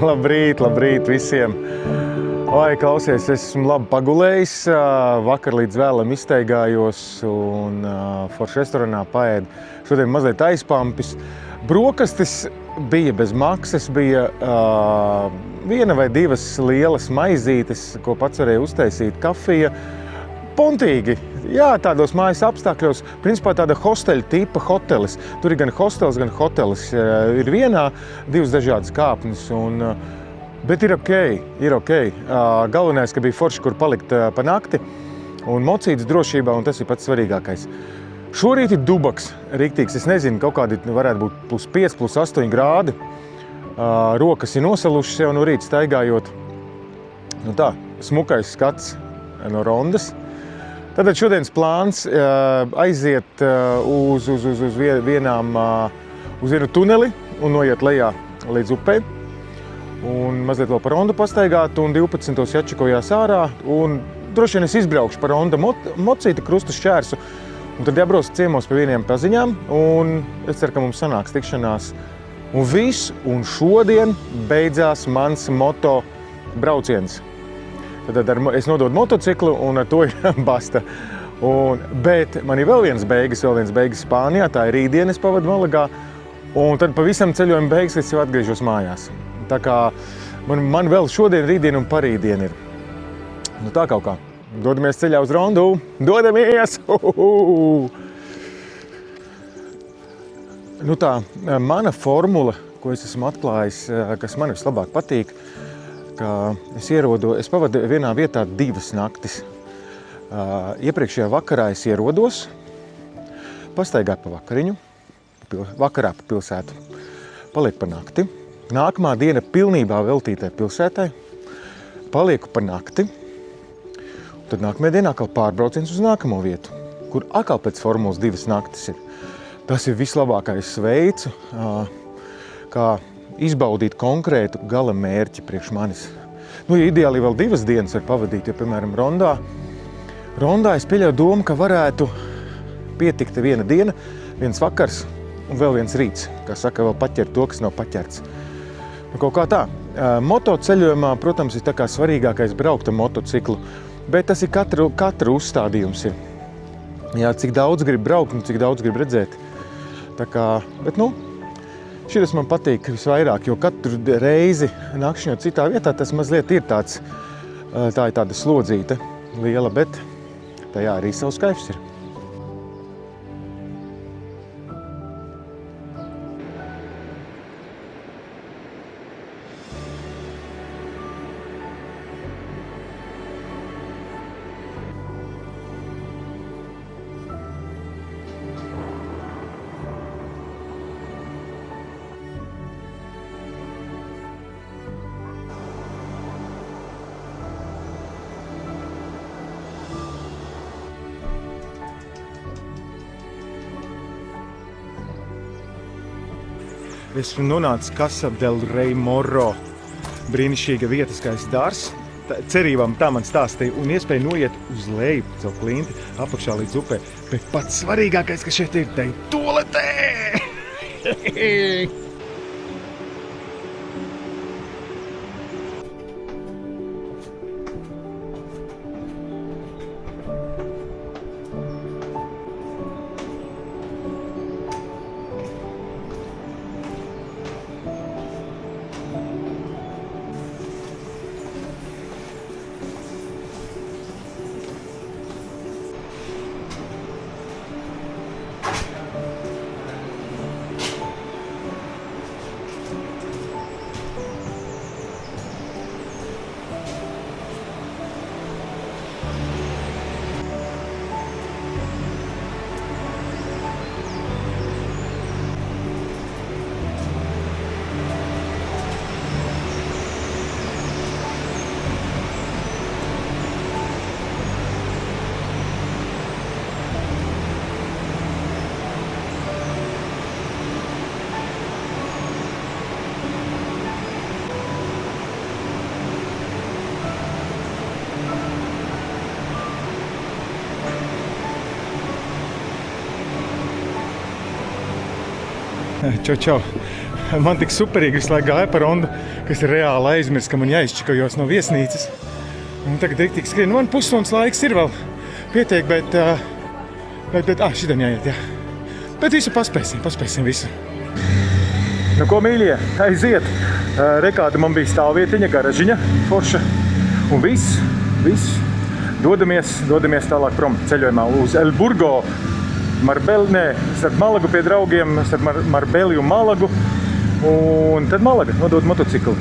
Labrīt, labrīt visiem! Vai, klausies, esmu labi pagulējis, vakar līdz vēlam izteigājos un forši restorānā paēdu. Šodien mazliet aizpampis. Brokastis bija bez maksas, bija viena vai divas lielas maizītes, ko pats varēja uztaisīt, kafija. Puntīgi, jā, tādos mājas apstākļos, principā tāda hosteļa tipa hotelis. Tur ir gan hostels, gan hotelis. Ir vienā, divas dažādas kāpnes, bet ir ok. Galvenais, ka bija forši, kur palikt pa nakti un mocītas drošībā, un tas ir pats svarīgākais. Šorīt ir dubaks, riktīgs, es nezinu, kaut kādi varētu būt +5, +8 grādi. Rokas ir nosalušas jau no rīta staigājot. Nu tā, smukais skats no rondas. Tātad šodienas plāns aiziet uz vienu tuneli un noiet lejā līdz upei. Un mazliet vēl par rondu pastaigāt un 12. jāčakojās ārā. Un droši vien es izbraukšu par ronda mocīti krustu šķērsu. Un tad jābrauc ciemos pie vieniem paziņām. Un es ceru, ka mums sanāks tikšanās. Un viss, un šodien beidzās mans moto brauciens. Tad es nododu motociklu un ar to ir basta. Bet man ir vēl viens beigas Spānijā, tā ir rītdien, es pavadu Malagā. Un tad pavisam ceļojuma beigas, es jau atgriežos mājās. Tā kā man vēl šodien, rītdien un parītdien ir. Nu tā kaut kā. Dodamies ceļā uz rondu. Dodamies! Nu tā, mana formula, ko es esmu atklājis, kas man vislabāk patīk, ka es pavadu vienā vietā 2 naktis. Iepriekšējā vakarā es ierodos, pastaigāju pa vakariņu, vakarā pa pilsētu, palieku pa nakti. Nākamā diena pilnībā veltītai pilsētai, palieku pa nakti. Tad nākamajā dienā atkal pārbrauciens uz nākamo vietu, kur atkal pēc formulas 2 naktis ir. Tas ir vislabākais veids, kā izbaudīt konkrētu gala mērķi priekš manis. Nu, ja ideāli vēl 2 dienas var pavadīt, jo, piemēram, rondā es pieļauju domu, ka varētu pietikt viena diena, viens vakars un vēl viens rīts. Kā saka, vēl paķert to, kas nav paķerts. Nu, kaut kā tā. Motoceļojumā, protams, ir tā kā svarīgākais braukt ar motociklu, bet tas ir katra uzstādījums ir. Jā, cik daudz grib braukt un cik daudz grib redzēt. Tā kā, bet šitas man patīk visvairāk, jo katru reizi nakšņot citā vietā, tas mazliet ir tā ir tāda slodzīte liela, bet tajā arī savs kaifs ir. Esmu nonācis Casa del Rey Morro. Brīnišķīga vieta, skaists dārzs. Cerībām tā man stāstīja un iespēja noiet uz leju caur klinti apakšā līdz upē. Bet pats svarīgākais, ka šeit ir tai toaletē! Čau, čau. man tik superīgi visu laiku gāja par rondu, kas ir reāli aizmirst, ka man jāizčakojos no viesnīcas. Un tagad riktīgi skrien. Man pusstundas laiks ir vēl pietiek, bet šitam jāiet, jā. Bet visu paspēsim visu. Nu ko, mīļie, aiziet. Rekāda man bija stāvvietiņa, garažiņa, forša. Un viss. Dodamies tālāk prom ceļojumā uz El Burgo. Starp Malagu pie draugiem, starp Marbeli un Malagu. Un tad Malaga nodod motociklu.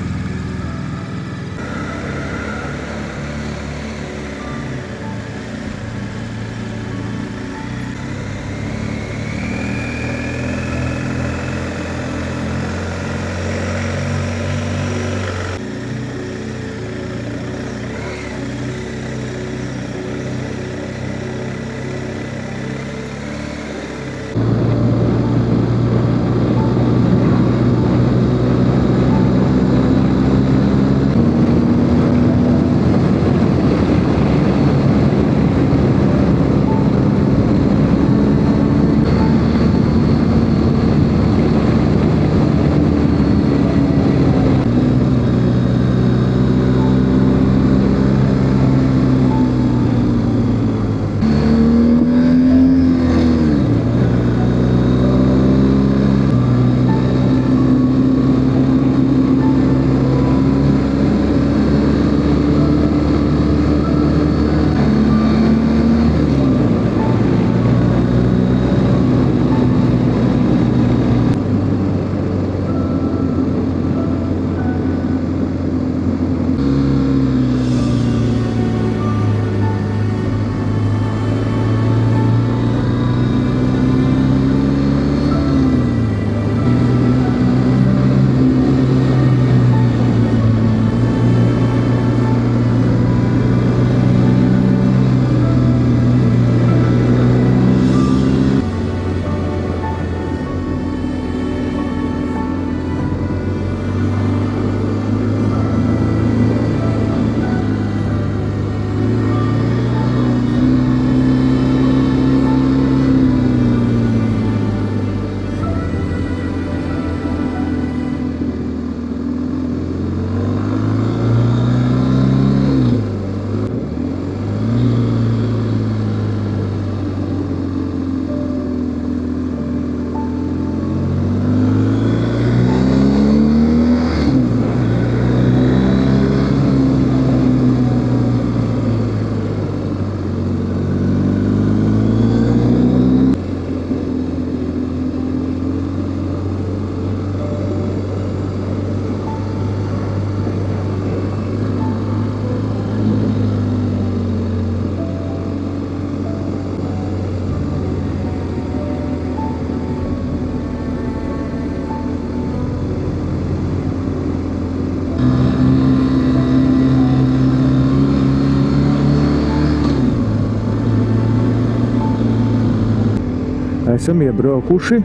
Esam iebraukuši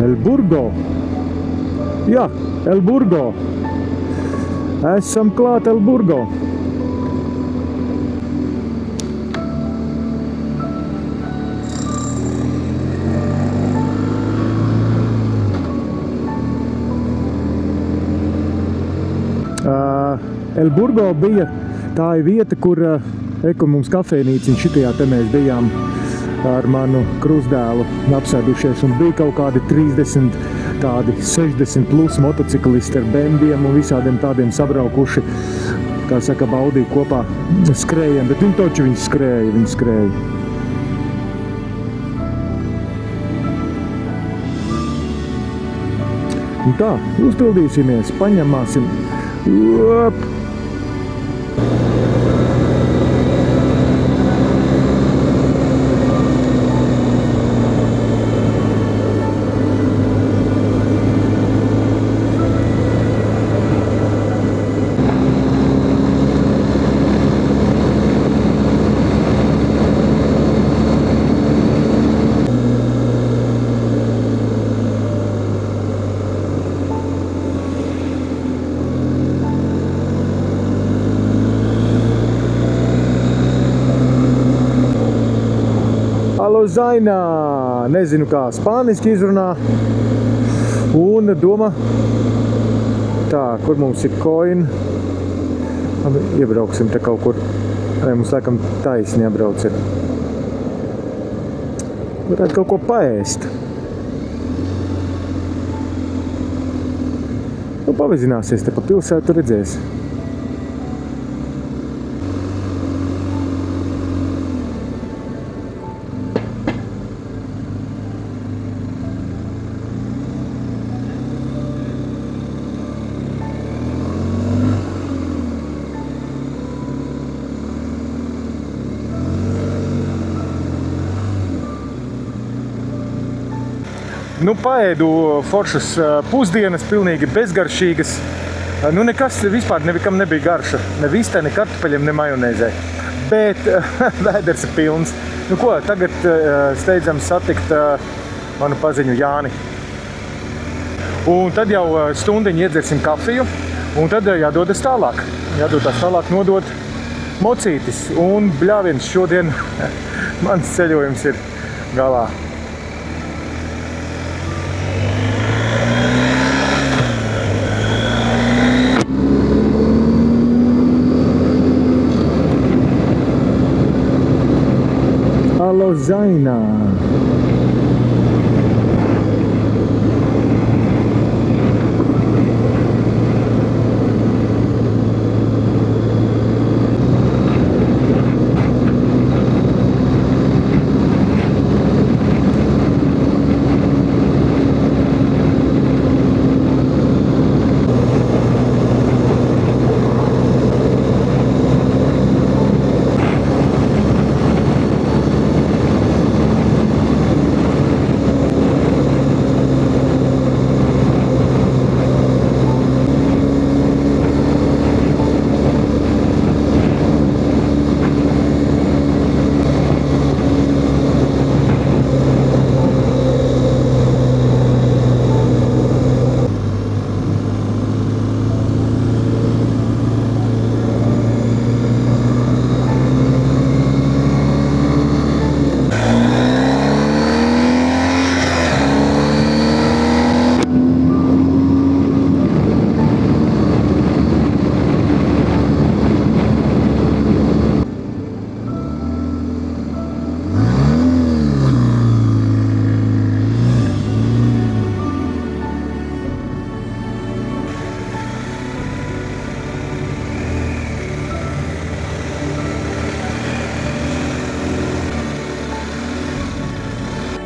El Burgo. Jā, El Burgo. Esam klāt El Burgo. El Burgo bija tā vieta, kur mums kafejnīciņ šitajā te mēs bijām ar manu krustdēlu apsēdušies, un bija kaut kādi 30, tādi 60 plus motociklisti ar bendiem un visādiem tādiem sabraukuši, kā saka, baudīja kopā skrējiem, bet viņi skrēja. Un tā, uzpildīsimies, paņemāsim. Zainā, nezinu kā spāniski izrunā. Un domā, tā, kur mums ir coin? Iebrauksim te kaut kur. Mums laikam taisni jābrauc ir. Varētu kaut ko paēst. Nu, pavizināsies te pa pilsētu, redzēs. Nu, paēdu foršas pusdienas, pilnīgi bezgaršīgas. Nu, nekas vispār nevikam nebija garša. Ne vistē, ne kartupeļiem, ne majonēzē. Bet vēders ir pilns. Nu ko, tagad steidzam satikt manu paziņu Jāni. Un tad jau stundiņu iedzersim kafiju. Un tad jādodas tālāk. Jādodas tālāk nodot mocītis. Un bļāviens šodien mans ceļojums ir galā. Zainā.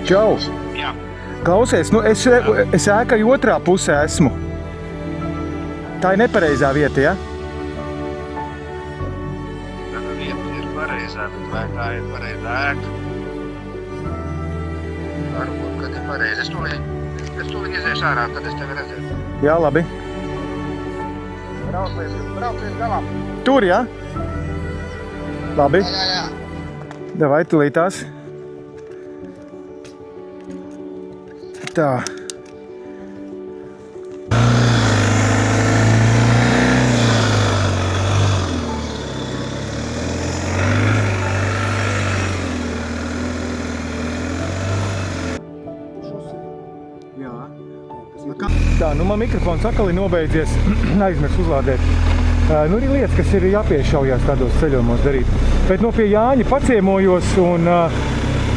Čau! Jā. Klausies, nu es ēkai otrā pusē esmu. Tā ir nepareizā vieta, ja? Tā vieta ir pareizā, bet vai tā ir pareizā ēka? Varbūt, kad ir pareizi. Es tūlīt iziešu ārā, tad es tevi redzēšu. Jā, labi. Brauc līdz galam. Tur, ja? Labi. Jā. Davai, tūlītās. Tā. Tā, nu man mikrofons atkal ir nobeidzies, aizmirst uzlādēt. Nu ir lietas, kas ir jāpiešaujās tādos ceļojumos darīt. Bet no pie Jāņa paciemojos un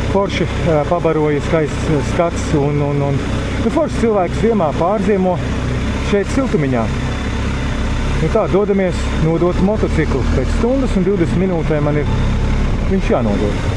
forši pabaroja skaists skats un nu, forši cilvēks ziemā pārziemo šeit siltumiņā. Nu tā, dodamies nodot motociklu. Pēc stundas un 20 minūtēm man ir viņš jānodot.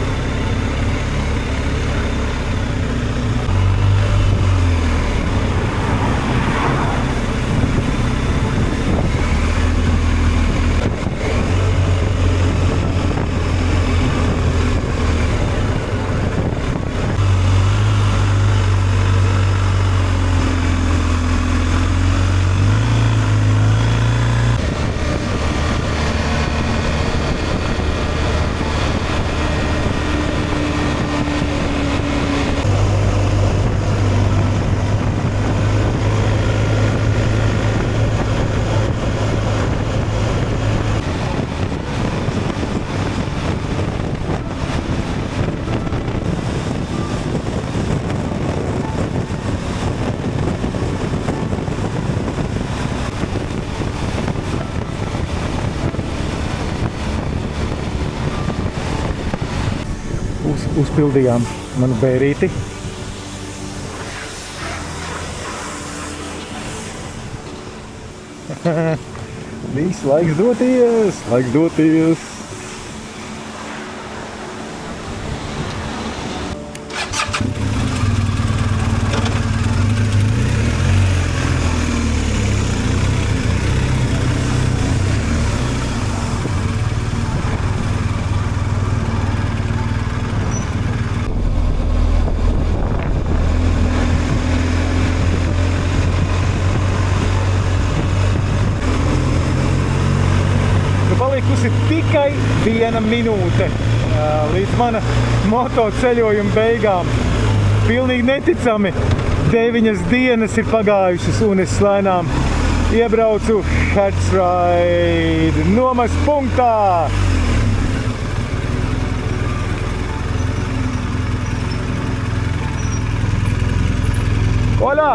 uzpildījām manu bērīti. Viss laiks doties. Palikusi tikai 1 minūte līdz mana motoceļojuma beigām. Pilnīgi neticami 9 dienas ir pagājušas un es lēnām iebraucu Herzraid nomas punktā. Hola!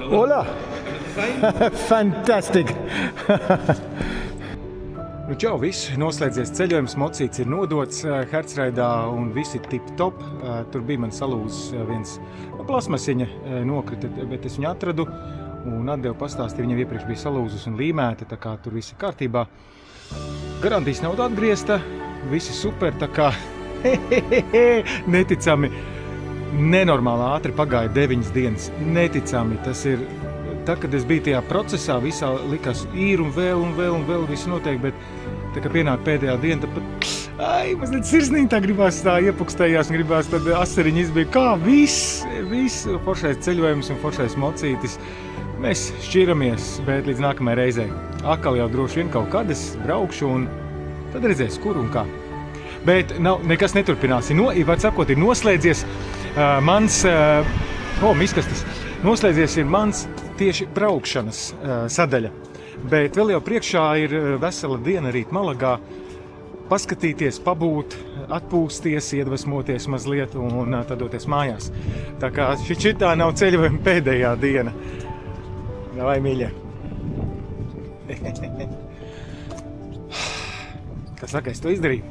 Hola! Fantastic! Nu čau, viss, noslēdzies ceļojums, mocīts ir nodots Herzraidā un visi tip top. Tur bija man salūzis viens plasmasiņa nokrita, bet es viņu atradu un atdevu pastāstīju, viņam iepriekš bija salūzus un līmēta, tā kā tur viss ir kārtībā. Garantijas nauda atgriezta, visi super, tā kā neticami. Nenormāli ātri pagāja 9 dienas. Neticami. Tas ir, tā, kad es biju tajā procesā, visā likās ir un vēl viss notiek, bet tā, kad pienāk pēdējā diena, tad pat, mazliet sirsnīgi tā gribās tā iepukstējās un gribās tad asariņi izbija. Kā viss foršais ceļojums un foršais mocītis. Mēs šķiramies, bet līdz nākamajai reizei. Akal jau droši vien kaut kad es braukšu un tad redzēs, kur un kā. Bet nekas neturpinās. Var sakot, ir noslēdzies mans, miskastis, noslēdzies ir mans tieši braukšanas sadaļa. Bet vēl jau priekšā ir vesela diena rīt Malagā. Paskatīties, pabūt, atpūsties, iedvesmoties mazliet un tad doties mājās. Tā kā šitā nav ceļojuma pēdējā diena. Davai, mīļie! Kas saka, es to izdarīju?